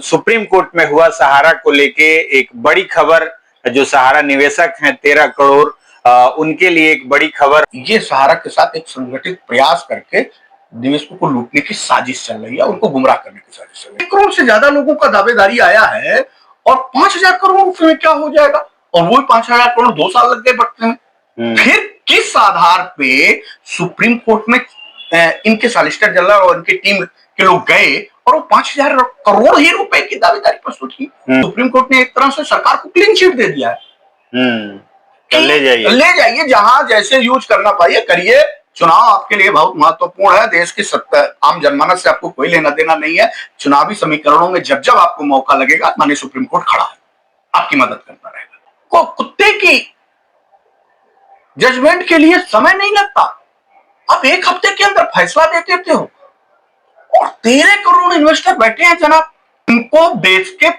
Supreme court में हुआ सहारा को लेके एक बड़ी खबर। जो सहारा निवेशक हैं 13 करोड़, उनके लिए एक बड़ी खबर। ये सहारा के साथ एक संगठित प्रयास करके निवेशकों को लूटने की साजिश चल रही है, उनको गुमराह करने की साजिश चल रही है। 1 करोड़ से ज्यादा लोगों का दावेदारी आया है और 5,000 करोड़ रुपए में क्या हो जाएगा, और वो 5,000 करोड़ 2 साल लग गए बढ़ने में। फिर किस आधार पे सुप्रीम कोर्ट में इनके सॉलिसिटर जनरल और इनकी टीम के लोग गए और वो 5,000 करोड़ ही रुपए की दावेदारी प्रस्तुत की। सुप्रीम कोर्ट ने एक तरह से सरकार को क्लीन चिट दे दिया है। ले जाइए जहां जैसे यूज करना पाइए करिए। चुनाव आपके लिए बहुत महत्वपूर्ण है। देश की आम जनमानस से आपको कोई लेना देना नहीं है। चुनावी समीकरणों में जब जब आपको मौका लगेगा, माननीय सुप्रीम कोर्ट खड़ा है, आपकी मदद करता रहेगा। कुत्ते की जजमेंट के लिए समय नहीं लगता, आप 1 हफ्ते के अंदर फैसला दे देते हो। और 13 करोड़ इन्वेस्टर बैठे हैं जनाब, उनको देश के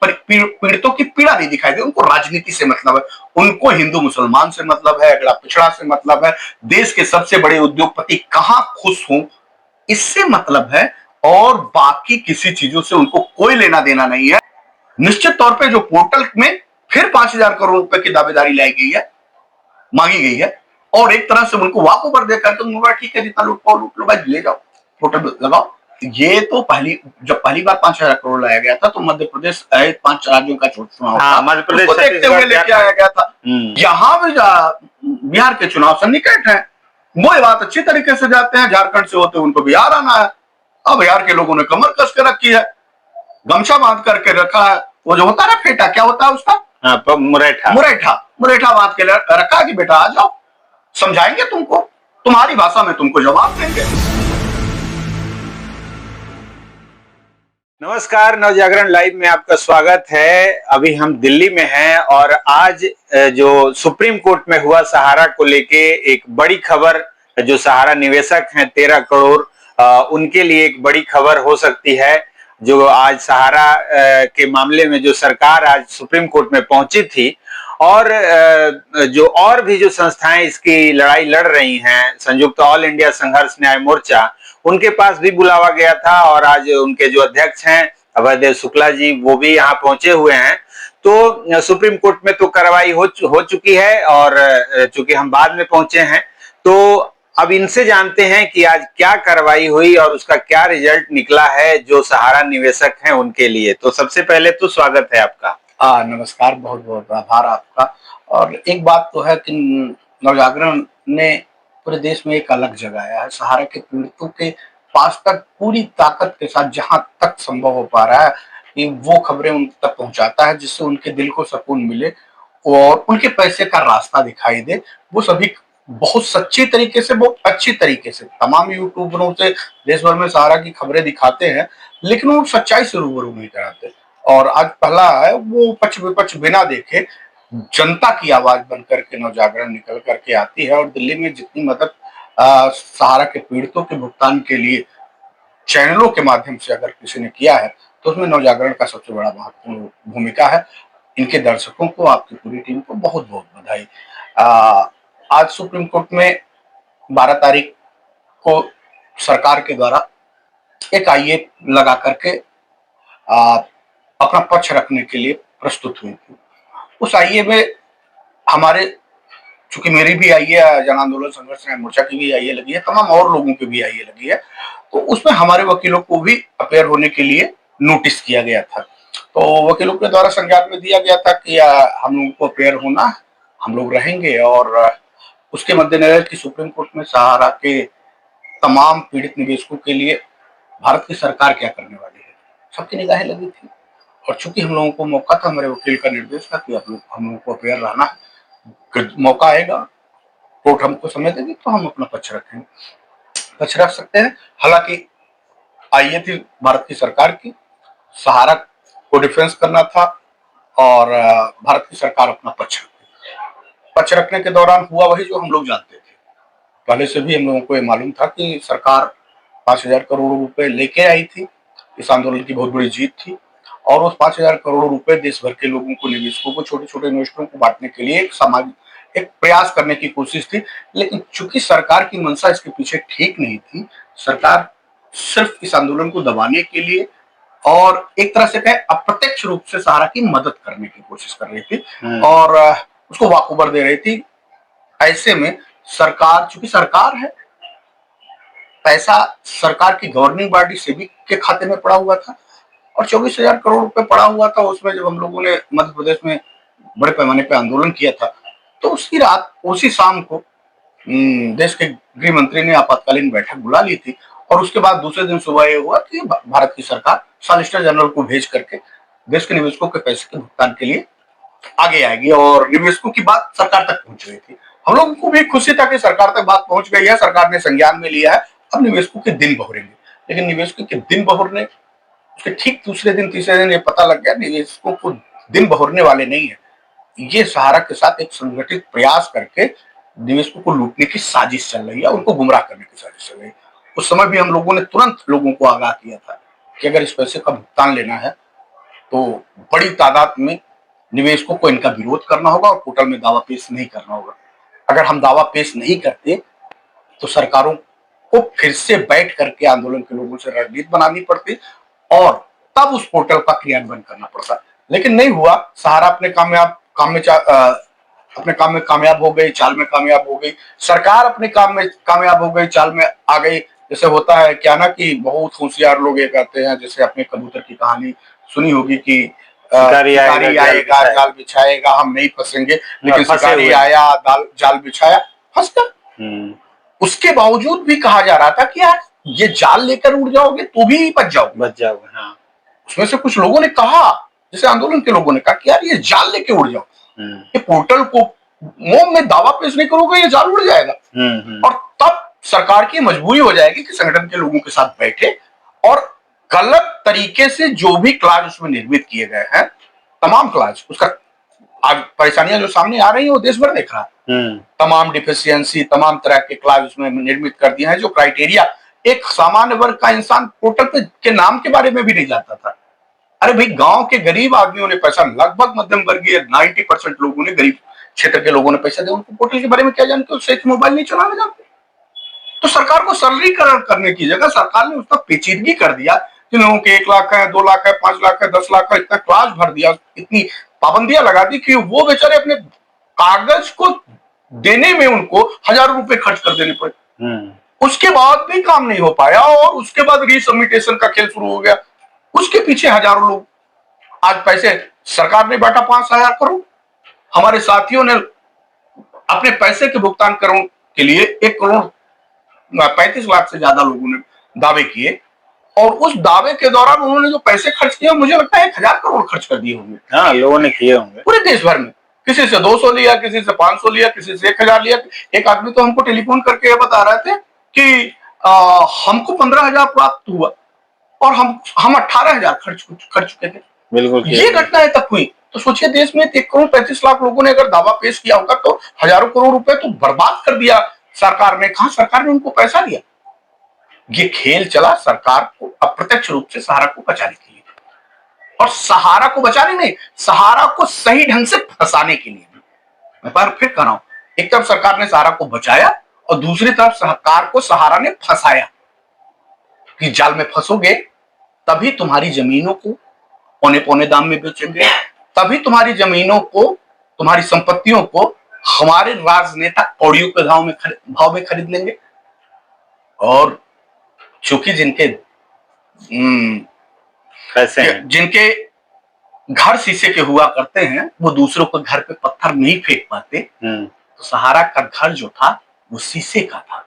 पीड़ितों की पीड़ा नहीं दिखाई दे। उनको राजनीति से मतलब है, उनको हिंदू मुसलमान से मतलब है, अगला पिछड़ा से मतलब है, देश के सबसे बड़े उद्योगपति कहां खुश हों इससे मतलब है, और बाकी किसी चीजों से उनको कोई लेना देना नहीं है। निश्चित तौर पे जो पोर्टल में फिर 5,000 करोड़ रुपए की दावेदारी लाई गई है, मांगी गई है, और एक तरह से उनको वाक ओवर देकर तुम ठीक है जितना लूट पाओ लूट लो भाई, ले जाओ पोर्टल लगाओ। ये तो जब पहली बार 5,000 करोड़ लाया गया था तो मध्य प्रदेश 5 राज्यों का चुनाव था, मध्य प्रदेश उसको देखते हुए लेके आया गया था। यहाँ भी बिहार के चुनाव सन्निकट है, वो बात अच्छी तरीके से जाते हैं, झारखंड से होते उनको बिहार आना है। अब बिहार के लोगों ने कमर कस के रखी है, गमछा बांध करके रखा है, वो जो होता है ना फेटा, क्या होता है उसका, मुरेठा बांध के रखा कि बेटा आ जाओ, समझाएंगे तुमको, तुम्हारी भाषा में तुमको जवाब देंगे। नमस्कार, नवजागरण लाइव में आपका स्वागत है। अभी हम दिल्ली में हैं और आज जो सुप्रीम कोर्ट में हुआ सहारा को लेके एक बड़ी खबर। जो सहारा निवेशक हैं 13 करोड़, उनके लिए एक बड़ी खबर हो सकती है। जो आज सहारा के मामले में जो सरकार आज सुप्रीम कोर्ट में पहुंची थी, और जो और भी जो संस्थाएं इसकी लड़ाई लड़ रही हैं, संयुक्त ऑल इंडिया संघर्ष न्याय मोर्चा, उनके पास भी बुलावा गया था। और आज उनके जो अध्यक्ष हैं अभयदेव शुक्ला जी, वो भी यहाँ पहुंचे हुए हैं। तो सुप्रीम कोर्ट में तो कार्रवाई हो चुकी है, और चूंकि हम बाद में पहुंचे हैं तो अब इनसे जानते हैं कि आज क्या कार्रवाई हुई और उसका क्या रिजल्ट निकला है जो सहारा निवेशक हैं उनके लिए। तो सबसे पहले तो स्वागत है आपका। नमस्कार, बहुत बहुत आभार आपका। और एक बात तो है कि नवजागरण ने पूरे देश में एक अलग जगाया है। सहारा के पीड़ितों के पास तक पूरी ताकत के साथ जहां तक संभव हो पा रहा है कि वो खबरें उन तक पहुंचाता है, जिससे उनके दिल को सुकून मिले और उनके पैसे का रास्ता दिखाई दे। वो सभी बहुत सच्ची तरीके से, बहुत अच्छी तरीके से तमाम यूट्यूबरों से देश भर में सहारा की खबरें दिखाते हैं, लेकिन वो सच्चाई से रूबरू नहीं कराते। और आज पहला है, वो पक्ष विपक्ष बिना देखे जनता की आवाज बनकर के नवजागरण निकल करके आती है। और दिल्ली में जितनी मदद सहारा के पीड़ितों के भुगतान के लिए चैनलों के माध्यम से अगर किसी ने किया है तो उसमें नवजागरण का सबसे बड़ा महत्वपूर्ण भूमिका है। इनके दर्शकों को, आपकी पूरी टीम को बहुत बहुत बधाई। आज सुप्रीम कोर्ट में 12 तारीख को सरकार के द्वारा एक आईए लगा करके अपना पक्ष रखने के लिए प्रस्तुत हुई थी। उस आईए में हमारे, चूंकि मेरी भी आईए, जन आंदोलन संघर्ष न्याय मोर्चा की भी आईए लगी है, तमाम और लोगों की भी आईए लगी है, तो उसमें हमारे वकीलों को भी अपेयर होने के लिए नोटिस किया गया था। तो वकीलों के द्वारा संज्ञान में दिया गया था कि हम लोगों को अपेयर होना, हम लोग रहेंगे। और उसके मद्देनजर की सुप्रीम कोर्ट में सहारा के तमाम पीड़ित निवेशकों के लिए भारत की सरकार क्या करने वाली है, सबकी निगाहें लगी थी। और चूंकि हम लोगों को मौका था, हमारे वकील का निर्देश था कि हम लोगों को अपेयर रहना है, मौका आएगा, कोर्ट हमको समय देगी तो हम अपना पक्ष रखेंगे, पक्ष रख सकते हैं। हालांकि आईए थी भारत की सरकार की, सहारा को डिफेंस करना था और भारत की सरकार अपना पक्ष रखने के दौरान हुआ वही जो हम लोग जानते थे। पहले से भी हम लोगों को ये मालूम था कि सरकार 5,000 करोड़ रुपए लेके आई थी। इस आंदोलन की बहुत बड़ी जीत थी, और उस 5,000 करोड़ रुपए देश भर के लोगों को, निवेशकों को, छोटे छोटे इन्वेस्टरों को बांटने के लिए एक प्रयास करने की कोशिश थी। लेकिन चूंकि सरकार की मंशा इसके पीछे ठीक नहीं थी, सरकार सिर्फ इस आंदोलन को दबाने के लिए और एक तरह से कहे अप्रत्यक्ष रूप से सहारा की मदद करने की कोशिश कर रही थी और उसको वाकओवर दे रही थी। ऐसे में सरकार, चूंकि सरकार है, पैसा सरकार की गवर्निंग बॉडी सेबी के खाते में पड़ा हुआ था और 24,000 करोड़ रुपए पड़ा हुआ था। उसमें जब हम लोगों ने मध्य प्रदेश में बड़े पैमाने पर आंदोलन किया था तो उसी रात, उसी शाम को देश के गृह मंत्री ने आपातकालीन बैठक बुला ली थी और उसके बाद दूसरे दिन सुबह ये हुआ कि भारत की सरकार सॉलिसिटर जनरल को भेज करके देश के निवेशकों के पैसे के भुगतान के लिए आगे आएगी और निवेशकों की बात सरकार तक पहुंच गई थी। हम लोगों को भी खुशी था कि सरकार तक बात पहुंच गई है, सरकार ने संज्ञान में लिया है, अब निवेशकों के दिन बहुरेंगे। लेकिन निवेशकों के दिन बहुरने, उसके ठीक दूसरे दिन, तीसरे दिन ये पता लग गया निवेशकों को दिन बहुरने वाले नहीं है। ये सहारा के साथ एक संगठित प्रयास करके निवेशकों को लूटने की साजिश चल रही है, उनको गुमराह करने की साजिश चल रही है। उस समय भी हम लोगों ने तुरंत लोगों को आगाह किया था कि अगर इस पैसे का भुगतान लेना है तो बड़ी तादाद में निवेशकों को इनका विरोध करना होगा और पोर्टल में दावा पेश नहीं करना होगा। अगर हम दावा पेश नहीं करते तो सरकारों को फिर से बैठ करके आंदोलन के लोगों से रणनीति बनानी पड़ती और तब उस पोर्टल का क्रियान्वयन करना पड़ता। लेकिन नहीं हुआ। सहारा अपने अपने काम में कामयाब हो गई, चाल में कामयाब हो गई, सरकार अपने काम में कामयाब हो गई, चाल में आ गई। जैसे होता है क्या ना कि बहुत होशियार लोग ये कहते हैं, जैसे अपने कबूतर की कहानी सुनी होगी कि शिकारी आएगा जाल बिछाएगा, हम नहीं फंसेंगे, लेकिन शिकारी आया, जाल बिछाया, फंस गया। उसके बावजूद भी कहा जा रहा था कि यार ये जाल लेकर उड़ जाओगे तो भी बच जाओगे। हाँ। उसमें से कुछ लोगों ने कहा, जैसे आंदोलन के लोगों ने कहा कि यार ये जाल लेके उड़ जाओ, ये पोर्टल को मोम में दावा पेश नहीं करोगे ये जाल उड़ जाएगा। और तब सरकार की मजबूरी हो जाएगी कि संगठन के लोगों के साथ बैठे और गलत तरीके से जो भी क्लास उसमें निर्मित किए गए हैं, तमाम क्लास, उसका आज परेशानियां जो सामने आ रही है वो देश भर देख रहा है। तमाम डिफिशियंसी, तमाम तरह के क्लास उसमें निर्मित कर दिए हैं जो क्राइटेरिया एक सामान्य वर्ग का इंसान पोर्टल पे के नाम के बारे में भी नहीं जानता था। अरे भाई, गांव के गरीब आदमियों ने पैसा, लगभग मध्यम वर्गीय 90% लोगों ने, गरीब क्षेत्र के लोगों ने पैसा दिया। उनको पोर्टल के बारे में क्या जानते, उससे मोबाइल नहीं चलाना जानते। तो सरकार को सरलीकरण करने की जगह सरकार ने उसका पेचीदगी कर दिया। जिन लोगों के 1 लाख है, 2 लाख है, 5 लाख है, 10 लाख है, इतना क्लास भर दिया, इतनी पाबंदियां लगा दी कि वो बेचारे अपने कागज को देने में उनको हजारों रुपए खर्च कर देने पड़े। उसके बाद भी काम नहीं हो पाया और उसके बाद रीसबमिटेशन का खेल शुरू हो गया। उसके पीछे हजारों लोग, आज पैसे सरकार ने बांटा 5,000 करोड़, हमारे साथियों ने अपने पैसे के भुगतान करोड़ के लिए 1 करोड़ 35 लाख से ज्यादा लोगों ने दावे किए और उस दावे के दौरान उन्होंने जो पैसे खर्च किए, मुझे लगता है 1,000 करोड़ खर्च कर दिए होंगे। हाँ, लोगों ने किए होंगे पूरे देश भर में। किसी से 200 लिया, किसी से 500 लिया, किसी से 1,000 लिया। एक आदमी तो हमको टेलीफोन करके ये बता रहे थे कि हमको 15,000 प्राप्त हुआ और हम 18,000 खर्च चुके थे। बिल्कुल, ये घटनाएं तक हुई। तो सोचिए, देश में 1 करोड़ 35 लाख लोगों ने अगर दावा पेश किया होगा तो हजारों करोड़ रुपए तो बर्बाद कर दिया सरकार ने। कहा सरकार ने उनको पैसा दिया? ये खेल चला सरकार को अप्रत्यक्ष रूप से सहारा को बचाने के लिए, और सहारा को बचाने में, सहारा को सही ढंग से फंसाने के लिए। मैं बार फिर कह रहा हूं, एक तरफ सरकार ने सहारा को बचाया और दूसरी तरफ सरकार को सहारा ने फंसाया कि जाल में फंसोगे तभी तुम्हारी जमीनों को पौने पौने दाम में बेचेंगे, तभी तुम्हारी जमीनों को, तुम्हारी संपत्तियों को हमारे राजनेता कौड़ियों के भाव में खरीद लेंगे। और चूंकि जिनके पैसे हैं, जिनके घर शीशे के हुआ करते हैं, वो दूसरों के घर पे पत्थर नहीं फेंक पाते। तो सहारा का घर जो था वो शीशे का था।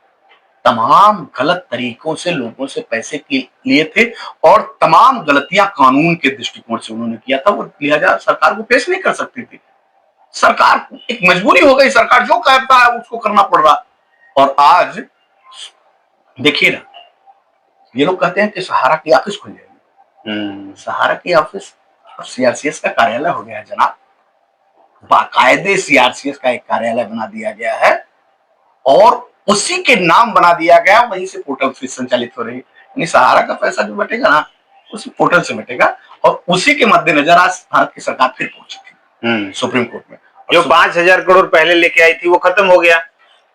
तमाम गलत तरीकों से लोगों से पैसे लिए थे और तमाम गलतियां कानून के दृष्टिकोण से उन्होंने किया था। वो लिहाजा सरकार को पेश नहीं कर सकती थी। सरकार एक मजबूरी हो गई, सरकार जो कहता है उसको करना पड़ रहा। और आज देखिए ना, ये लोग कहते हैं कि सहारा की ऑफिस खुल जाएगी। सहारा की ऑफिस और सीआरसीएस का कार्यालय हो गया है जनाब। बाकायदे सीआरसीएस का एक कार्यालय बना दिया गया है और उसी के नाम बना दिया गया, वहीं से पोर्टल फीस संचालित हो रही है। यानी सहारा का पैसा जो बटेगा ना, उसी पोर्टल से बटेगा। और उसी के मद्देनजर आज भारत की सरकार फिर पहुंची थी सुप्रीम कोर्ट में। जो 5,000 करोड़ पहले लेके आई थी वो खत्म हो गया,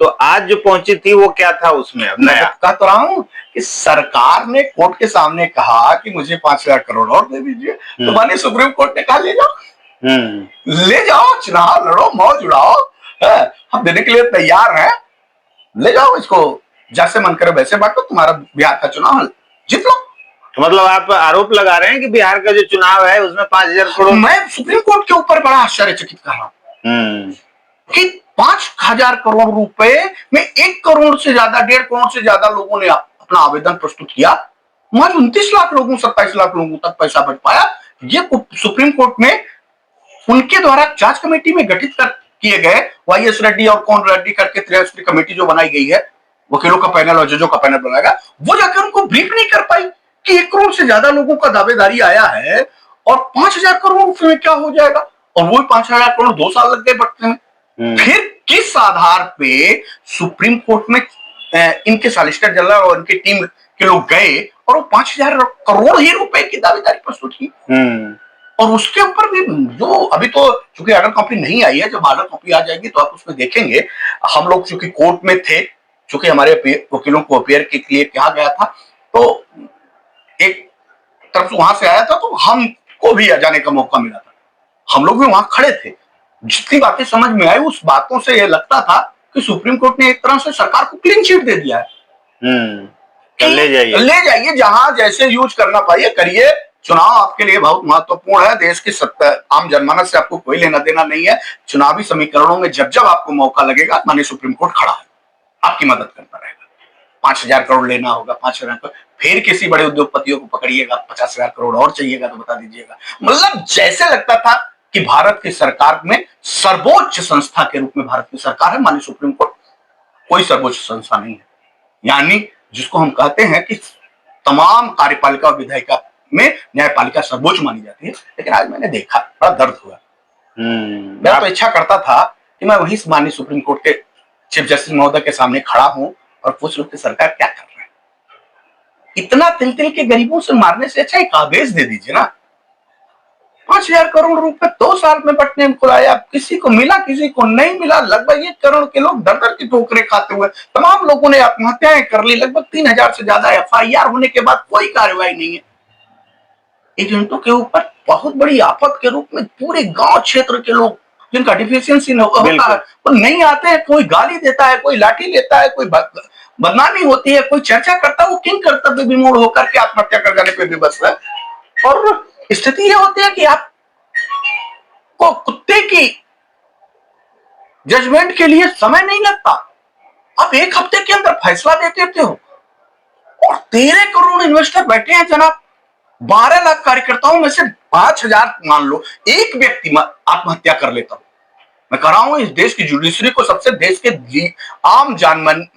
तो आज जो पहुंची थी वो क्या था उसमें अब मैं नया? कह तो रहा हूँ कि सरकार ने कोर्ट के सामने कहा कि मुझे 5,000 करोड़ और दे दीजिए, तो माननीय सुप्रीम कोर्ट ने कहा ले जाओ, ले जाओ, चुनाव लड़ो, मौज उड़ाओ, हम देने के लिए तैयार हैं, ले जाओ इसको, जैसे मन करे वैसे बांटो, तुम्हारा बिहार का चुनाव जीत लो। तो मतलब आप आरोप लगा रहे हैं कि बिहार का जो चुनाव है उसमें 5,000 करोड़? मैं सुप्रीम कोर्ट के ऊपर बड़ा आश्चर्यचकित कर रहा हूं कि 5,000 करोड़ रुपए में 1 करोड़ से ज्यादा, 1.5 करोड़ से ज्यादा लोगों ने अपना आवेदन प्रस्तुत किया, महज 29 लाख लोगों, 27 लाख लोगों तक पैसा बच पाया। ये सुप्रीम कोर्ट में उनके द्वारा जांच कमेटी में गठित किए गए वाई.एस. रेड्डी और कौन रेड्डी करके त्रिसदस्यीय कमेटी जो बनाई गई है, वकीलों का पैनल और जजों का पैनल बनाएगा, वो जाकर उनको ब्रीफ नहीं कर पाई कि 1 करोड़ से ज्यादा लोगों का दावेदारी आया है और 5,000 करोड़ रुपए में क्या हो जाएगा, और वो 5,000 करोड़ 2 साल लग गए बढ़ने में। फिर किस आधार पे सुप्रीम कोर्ट में इनके सॉलिसिटर जनरल और इनकी टीम के लोग गए और वो 5,000 करोड़ ही रुपए की दावेदारी प्रस्तुत की? और उसके ऊपर भी जो अभी तो चूंकि ऑर्डर कॉपी नहीं आई है, जब ऑर्डर कॉपी आ जाएगी तो आप उसमें देखेंगे। हम लोग चूंकि कोर्ट में थे, चूंकि हमारे वकीलों को अपियर के लिए कहा गया था, तो एक तरफ से वहां से आया था, तो हमको भी जाने का मौका मिला था, हम लोग भी वहां खड़े थे। जितनी बातें समझ में आई उस बातों से यह लगता था कि सुप्रीम कोर्ट ने एक तरह से सरकार को क्लीन चिट दे दिया है, ले जाइए जहां जैसे यूज करना पाइए करिए, चुनाव आपके लिए बहुत महत्वपूर्ण है, देश की सत्ता आम जनमानस से आपको कोई लेना देना नहीं है, चुनावी समीकरणों में जब जब आपको मौका लगेगा माननीय सुप्रीम कोर्ट खड़ा है, आपकी मदद करता रहेगा। 5,000 करोड़ लेना होगा, 5,000 करोड़, फिर किसी बड़े उद्योगपतियों को पकड़िएगा, 50,000 करोड़ और चाहिएगा तो बता दीजिएगा। मतलब जैसे लगता था कि भारत की सरकार में सर्वोच्च संस्था के रूप में भारत की सरकार है, माननीय सुप्रीम कोर्ट कोई सर्वोच्च संस्था नहीं है, यानी जिसको हम कहते हैं कि तमाम कार्यपालिका और विधायिका में न्यायपालिका सर्वोच्च मानी जाती है। लेकिन आज मैंने देखा, बड़ा दर्द हुआ। मैं तो इच्छा करता था कि मैं वहीं माननीय सुप्रीम कोर्ट के चीफ जस्टिस महोदय के सामने खड़ा हूं और पूछ लूं कि सरकार क्या कर रहा है। इतना तिल तिल के गरीबों से मारने से अच्छा एक आदेश दे दीजिए ना। 5,000 करोड़ रुपए 2 साल में बटने में खुलाया, किसी को मिला किसी को नहीं मिला, लगभग 1 करोड़ के लोग दर दर की ठोकरें खाते हुए, तमाम लोगों ने आत्महत्याएं कर ली, लगभग 3,000 से ज्यादा FIR होने के बाद कोई कार्रवाई नहीं है। एजेंटों के ऊपर बहुत बड़ी आफत के रूप में पूरे गांव क्षेत्र के लोग जिनका डिफिशियंसी होता है वो नहीं आते हैं, कोई गाली देता है, कोई लाठी लेता है, कोई बदनामी होती है, कोई चर्चा करता है, वो किंग कर्तव्य विमूढ़ होकर के आत्महत्या कर जाने पर विवश है। और स्थिति यह होती है कि आप को कुत्ते की जजमेंट के लिए समय नहीं लगता, आप 1 हफ्ते के अंदर फैसला दे देते हो। और 13 करोड़ इन्वेस्टर बैठे हैं जनाब, 12 लाख कार्यकर्ताओं में से 5,000 मान लो एक व्यक्ति आत्महत्या कर लेता हो। मैं कह रहा हूं इस देश की जुडिशरी को सबसे देश के आम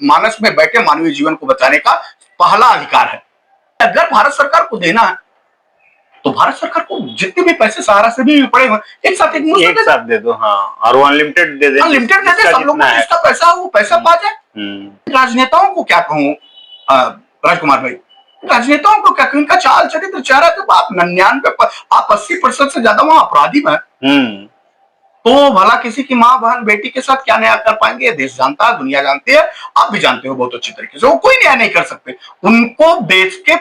मानस में बैठे मानवीय जीवन को बचाने का पहला अधिकार है। अगर भारत सरकार को देना है तो भारत सरकार को जितने भी पैसे सहारा से भी पड़े हुए एक साथ दे दो। हाँ, और वो अनलिमिटेड दे दे, अनलिमिटेड दे दे, सब लोगों को जिसका पैसा वो पैसा पा जाए। राजनेताओं को क्या कहूं राजकुमार भाई, राजनेताओं को क्या, इनका चाल चरित्र चेहरा, जब आप 99 आप 80% से ज्यादा वहां अपराधी में तो भला किसी की माँ बहन बेटी के साथ क्या न्याय कर पाएंगे? देश जानता है, दुनिया जानती है, आप भी जानते हो बहुत अच्छी तरीके से, वो कोई न्याय नहीं कर सकते। उनको देश के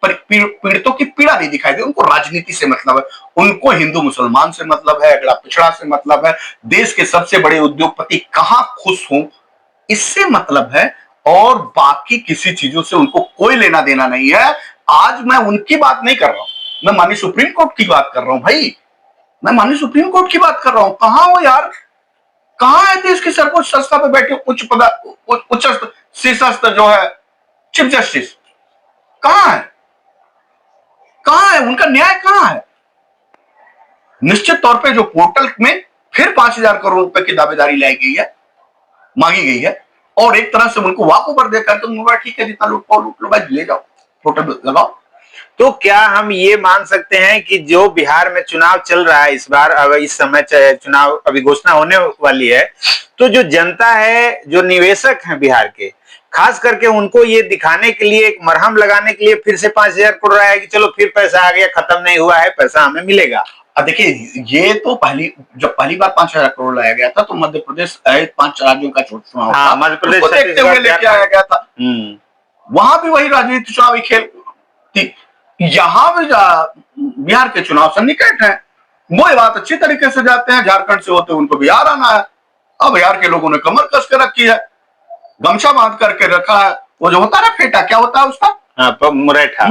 पीड़ितों की पीड़ा नहीं दिखाई दे, उनको राजनीति से मतलब है, उनको हिंदू मुसलमान से मतलब है, अगला पिछड़ा से मतलब है, देश के सबसे बड़े उद्योगपति कहां खुश हों इससे मतलब है, और बाकी किसी चीजों से उनको कोई लेना देना नहीं है। आज मैं उनकी बात नहीं कर रहा हूं, मैं माननीय सुप्रीम कोर्ट की बात कर रहा हूं भाई, मैं माननीय सुप्रीम कोर्ट की बात कर रहा हूं। कहां हो यार, कहां है देश की सर्वोच्च संस्था पे बैठे उच्च शीर्षस्थ जो है चीफ जस्टिस, कहां है, कहां है उनका न्याय, कहां है? निश्चित तौर पे जो पोर्टल में फिर 5,000 करोड़ रुपए की दावेदारी लाई गई है, मांगी गई है, और एक तरह से उनको वाक ओवर देकर के ठीक है जितना लूट लो भाई, ले जाओ पोर्टल लगाओ। तो क्या हम ये मान सकते हैं कि जो बिहार में चुनाव चल रहा है इस बार, अब इस समय चुनाव अभी घोषणा होने वाली है, तो जो जनता है, जो निवेशक हैं बिहार के, खास करके उनको ये दिखाने के लिए, एक मरहम लगाने के लिए फिर से 5,000 करोड़ आया कि चलो फिर पैसा आ गया, खत्म नहीं हुआ है, पैसा हमें मिलेगा? अब देखिए, ये तो जब पहली बार 5,000 करोड़ लाया गया था तो मध्य प्रदेश सहित 5 राज्यों का चुनाव था, हाँ, मध्य प्रदेश, उसको देखते हुए लेके आया गया था। वहां भी वही राजनीति चुनावी खेल थी। यहाँ भी बिहार के चुनाव सन्निकट है, वो ये बात अच्छी तरीके से जाते हैं, झारखंड से होते उनको बिहार आना है। अब बिहार के लोगों ने कमर कस के रखी है, गमछा बांध करके रखा है, वो जो होता है ना फेटा, क्या होता है उसका, मुरेठा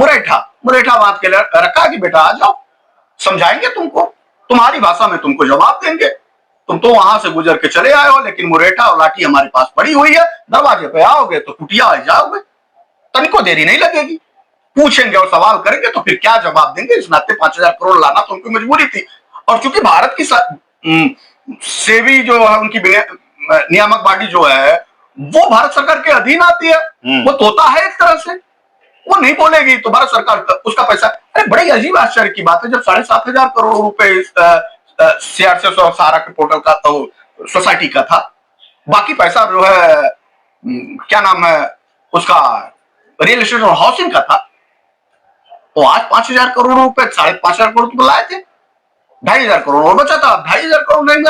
मुरेठा बांध के रखा कि बेटा आ जाओ, समझाएंगे तुमको, तुम्हारी भाषा में तुमको जवाब देंगे, तुम तो वहां से गुजर के चले आए हो, लेकिन मुरेठा और लाठी हमारे पास पड़ी हुई है, दरवाजे पे आओगे तो कुटिया आ जाओगे, तनिको देरी नहीं लगेगी, पूछेंगे और सवाल करेंगे तो फिर क्या जवाब देंगे। इस नाते 5,000 करोड़ लाना तो उनकी मजबूरी थी। और चूंकि भारत की सेबी जो है, उनकी नियामक बॉडी जो है, वो भारत सरकार के अधीन आती है, वो तोता है एक तरह से, वो नहीं बोलेगी तो भारत सरकार उसका पैसा। अरे बड़ी अजीब आश्चर्य की बात है, जब 7,500 करोड़ रुपए सीआरसीएस और सहारा के पोर्टल का तो सोसाइटी का था, बाकी पैसा जो है क्या नाम है उसका, रियल एस्टेट और हाउसिंग का था, तो आज 5,000 करोड़ रुपए, 5,500 करोड़ तो लाए थे, 2,500 करोड़ और बचा था, 2,500 करोड़ नहीं,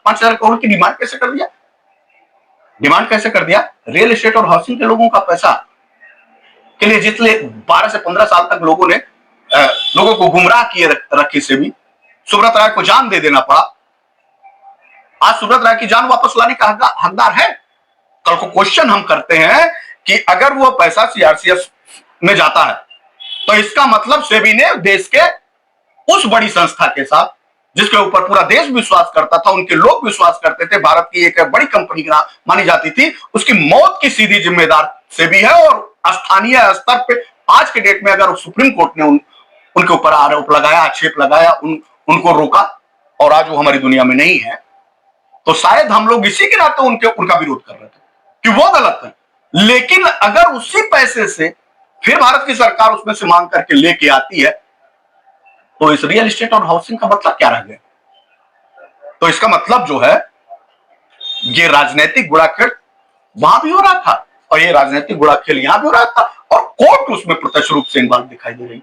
5,000 करोड़ की डिमांड कैसे कर दिया? रियल एस्टेट और हाउसिंग के लोगों का पैसा के लिए जितने 12 से 15 साल तक लोगों ने लोगों को गुमराह किए रखी से भी सुब्रत राय को जान दे देना पड़ा। आज सुब्रत राय की जान वापस लाने का हकदार है। कल को क्वेश्चन हम करते हैं कि अगर वो पैसा सीआरसीएस में जाता है तो इसका मतलब सेबी ने देश के उस बड़ी संस्था के साथ, जिसके ऊपर पूरा देश विश्वास करता था, उनके लोग विश्वास करते थे, भारत की एक बड़ी कंपनी मानी जाती थी, उसकी मौत की सीधी जिम्मेदार सेबी है। और स्थानीय स्तर पे आज के डेट में अगर सुप्रीम कोर्ट ने उनके ऊपर आरोप लगाया, आक्षेप लगाया, उनको रोका और आज वो हमारी दुनिया में नहीं है, तो शायद हम लोग इसी के नाते उनका विरोध कर रहे थे कि वो गलत है। लेकिन अगर उसी पैसे से फिर भारत की सरकार उसमें से मांग करके लेके आती है तो इस रियल एस्टेट और हाउसिंग का मतलब क्या रह गया? तो इसका मतलब जो है, ये राजनीतिक गुड़ाखेल वहां भी हो रहा था और ये राजनीतिक गुड़ाखेल यहां भी हो रहा था, और कोर्ट उसमें प्रत्यक्ष रूप से इन्वॉल्व दिखाई दे रही।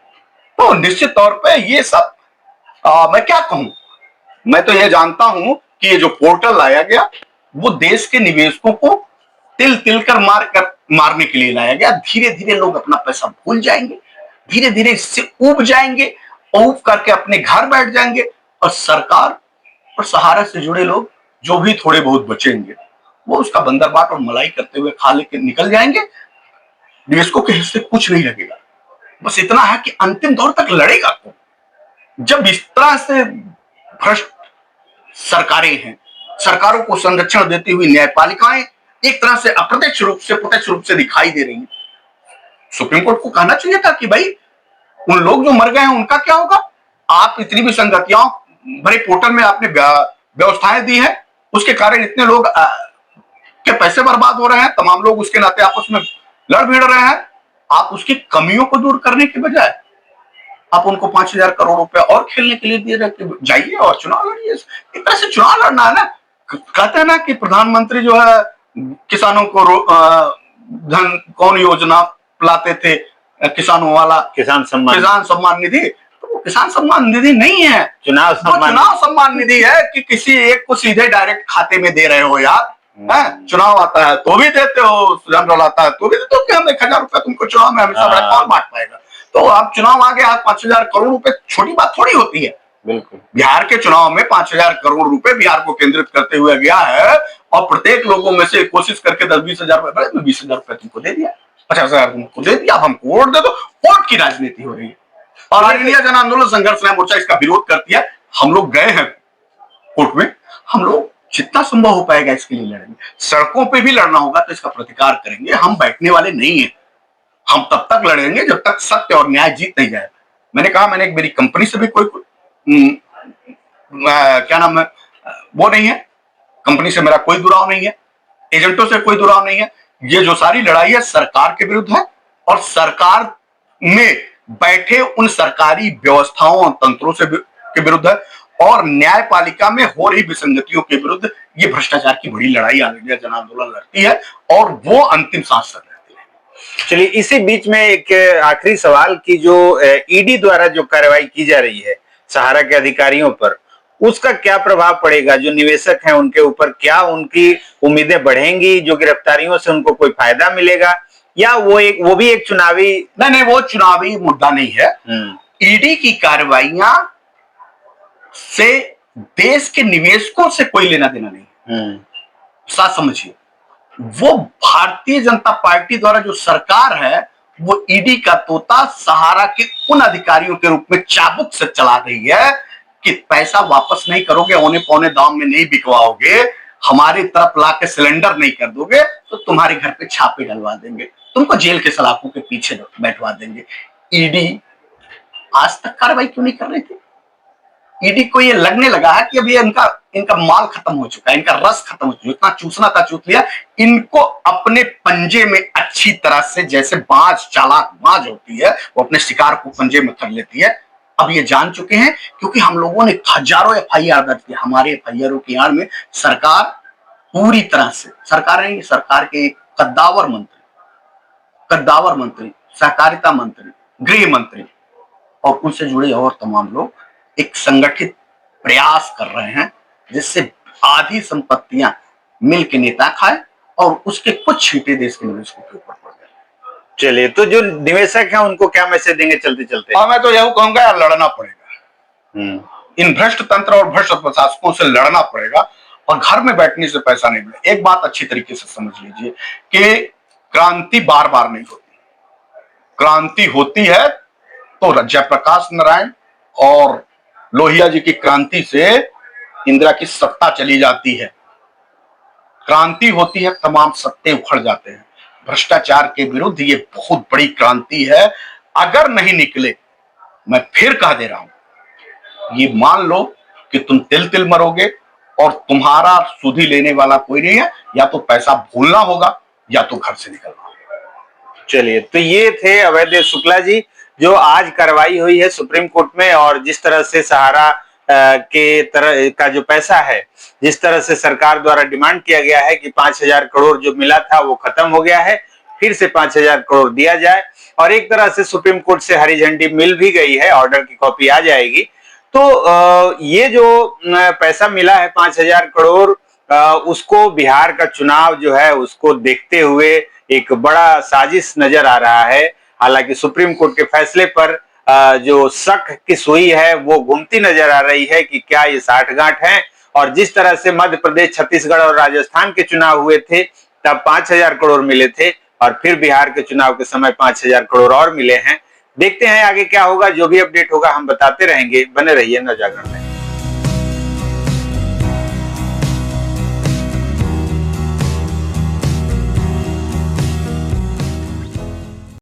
तो निश्चित तौर पे ये सब मैं क्या कहूं, मैं तो ये जानता हूं कि ये जो पोर्टल लाया गया वो देश के निवेशकों को तिल तिल कर मारने के लिए लाया गया। धीरे धीरे लोग अपना पैसा भूल जाएंगे, धीरे धीरे इससे ऊब जाएंगे, ऊब करके अपने घर बैठ जाएंगे, और सरकार और सहारा से जुड़े लोग जो भी थोड़े बहुत बचेंगे वो उसका बंदरबाट और मलाई करते हुए खा लेके निकल जाएंगे। निवेशकों के हिस्से कुछ नहीं लगेगा। बस इतना है कि अंतिम दौर तक लड़ेगा कौन? जब इस तरह से भ्रष्ट सरकारें हैं, सरकारों को संरक्षण देती हुई न्यायपालिकाएं एक तरह से अप्रत्यक्ष रूप से प्रत्यक्ष रूप से दिखाई दे रही है, सुप्रीम कोर्ट को कहना चाहिए था कि भाई उन लोग जो मर गए हैं उनका क्या होगा? आप इतनी भी संगतियों भरे पोर्टल में आपने व्यवस्थाएं दी है, उसके कारण इतने लोग के पैसे बर्बाद हो रहे हैं, तमाम लोग उसके नाते आपस में लड़ भिड़ रहे हैं। आप उसकी कमियों को दूर करने के बजाय आप उनको 5,000 करोड़ रुपए और खेलने के लिए दिए रहते, जाइए और चुनाव लड़िए। एक तरह से चुनाव लड़ना है ना। कहते हैं ना कि प्रधानमंत्री जो है किसानों को धन कौन योजना लाते थे, किसानों वाला किसान सम्मान निधि, तो वो किसान सम्मान निधि नहीं है, चुनाव सम्मान निधि है कि किसी एक को सीधे डायरेक्ट खाते में दे रहे हो यार। चुनाव आता है तो भी देते हो, जनरल आता है तो भी देते हो कि हम 1,000 रुपए तुमको चुनाव में हमेशा कौन बांट पाएगा। तो आप चुनाव आ गया, 5,000 करोड़ रुपए छोटी बात थोड़ी होती है। बिल्कुल, बिहार के चुनाव में 5,000 करोड़ रुपए बिहार को केंद्रित करते हुए गया है, और प्रत्येक लोगों में से कोशिश करके 10-20,000 रुपए, 20,000 रुपए तुमको दे दिया, 50,000 तुमको दे दिया, अब हमको वोट दे दो। वोट की राजनीति हो रही है। और ऑल इंडिया जन आंदोलन संघर्ष न्याय मोर्चा इसका विरोध करती है। हम लोग गए हैं कोर्ट में, हम लोग जितना संभव हो पाएगा इसके लिए लड़ेंगे। सड़कों पे भी लड़ना होगा तो इसका प्रतिकार करेंगे। हम बैठने वाले नहीं है, हम तब तक लड़ेंगे जब तक सत्य और न्याय जीत नहीं जाए। मैंने कहा, मैंने एक मेरी कंपनी से भी कोई क्या नाम है वो नहीं है, कंपनी से मेरा कोई दुराव नहीं है, एजेंटों से कोई दुराव नहीं है। ये जो सारी लड़ाई है सरकार के विरुद्ध है, और सरकार में बैठे उन सरकारी व्यवस्थाओं और तंत्रों से के विरुद्ध है, और न्यायपालिका में हो रही विसंगतियों के विरुद्ध ये भ्रष्टाचार की बड़ी लड़ाई ऑल इंडिया जन आंदोलन लड़ती है, और वो अंतिम सांस तक रहती है। चलिए, इसी बीच में एक आखिरी सवाल की जो ईडी द्वारा जो कार्रवाई की जा रही है, सहारा के अधिकारियों पर, उसका क्या प्रभाव पड़ेगा? जो निवेशक हैं उनके ऊपर क्या उनकी उम्मीदें बढ़ेंगी? जो गिरफ्तारियों से उनको कोई फायदा मिलेगा, या वो भी एक चुनावी? नहीं, वो चुनावी मुद्दा नहीं है। ईडी की कार्रवाइयां से देश के निवेशकों से कोई लेना देना नहीं। साथ समझिए, वो भारतीय जनता पार्टी द्वारा जो सरकार है वो ईडी का तोता सहारा के उन अधिकारियों के रूप में चाबुक से चला रही है कि पैसा वापस नहीं करोगे, औने पौने दाम में नहीं बिकवाओगे, हमारी तरफ लाके सिलेंडर नहीं कर दोगे तो तुम्हारे घर पे छापे डलवा देंगे, तुमको जेल के सलाखों के पीछे बैठवा देंगे। ईडी आज तक कार्रवाई क्यों नहीं कर रही थी? ईडी को ये लगने लगा है कि अभी इनका माल खत्म हो चुका है, इनका रस खत्म हो चुका है, इतना चूसना था चूस लिया। इनको अपने पंजे में अच्छी तरह से, जैसे बाज चालाक बाज होती है वो अपने शिकार को पंजे में कर लेती है, अब ये जान चुके हैं। क्योंकि हम लोगों ने हजारों एफआईआर दर्ज किए, हमारे एफआईआरों की आड़ में सरकार पूरी तरह से, सरकार के कद्दावर मंत्री, सहकारिता मंत्री, गृह मंत्री और उनसे जुड़े और तमाम लोग एक संगठित प्रयास कर रहे हैं जिससे आधी संपत्तियां मिल के नेता खाए और उसके कुछ छींटे देश के निवेशकों के ऊपर पड़ गए। चलिए, तो जो निवेशक हैं उनको क्या मैसेज देंगे चलते चलते? हाँ, मैं तो यही कहूंगा यार, लड़ना पड़ेगा। इन भ्रष्ट तंत्र और भ्रष्ट प्रशासकों से लड़ना पड़ेगा और घर में बैठने से पैसा नहीं मिलेगा। एक बात अच्छी तरीके से समझ लीजिए कि क्रांति बार बार नहीं होती। क्रांति होती है तो जयप्रकाश नारायण और लोहिया जी की क्रांति से इंदिरा की सत्ता चली जाती है। क्रांति होती है, तमाम सत्ते उखड़ जाते हैं। भ्रष्टाचार के विरुद्ध ये बहुत बड़ी क्रांति है। अगर नहीं निकले, मैं फिर कह दे रहा हूं, ये मान लो कि तुम तिल तिल मरोगे और तुम्हारा सुधि लेने वाला कोई नहीं है। या तो पैसा भूलना होगा या तो घर से निकलना होगा। चलिए, तो ये थे अभयदेव शुक्ला जी, जो आज कार्रवाई हुई है सुप्रीम कोर्ट में, और जिस तरह से सहारा के तरह का जो पैसा है, जिस तरह से सरकार द्वारा डिमांड किया गया है कि 5,000 करोड़ जो मिला था वो खत्म हो गया है, फिर से 5,000 करोड़ दिया जाए, और एक तरह से सुप्रीम कोर्ट से हरी झंडी मिल भी गई है, ऑर्डर की कॉपी आ जाएगी। तो ये जो पैसा मिला है 5,000 करोड़, उसको बिहार का चुनाव जो है उसको देखते हुए एक बड़ा साजिश नजर आ रहा है। हालांकि सुप्रीम कोर्ट के फैसले पर जो शक की सुई है वो घूमती नजर आ रही है कि क्या ये साठगांठ है। और जिस तरह से मध्य प्रदेश, छत्तीसगढ़ और राजस्थान के चुनाव हुए थे तब 5,000 करोड़ मिले थे, और फिर बिहार के चुनाव के समय 5,000 करोड़ और मिले हैं। देखते हैं आगे क्या होगा। जो भी अपडेट होगा हम बताते रहेंगे। बने रहिए नवजागरण।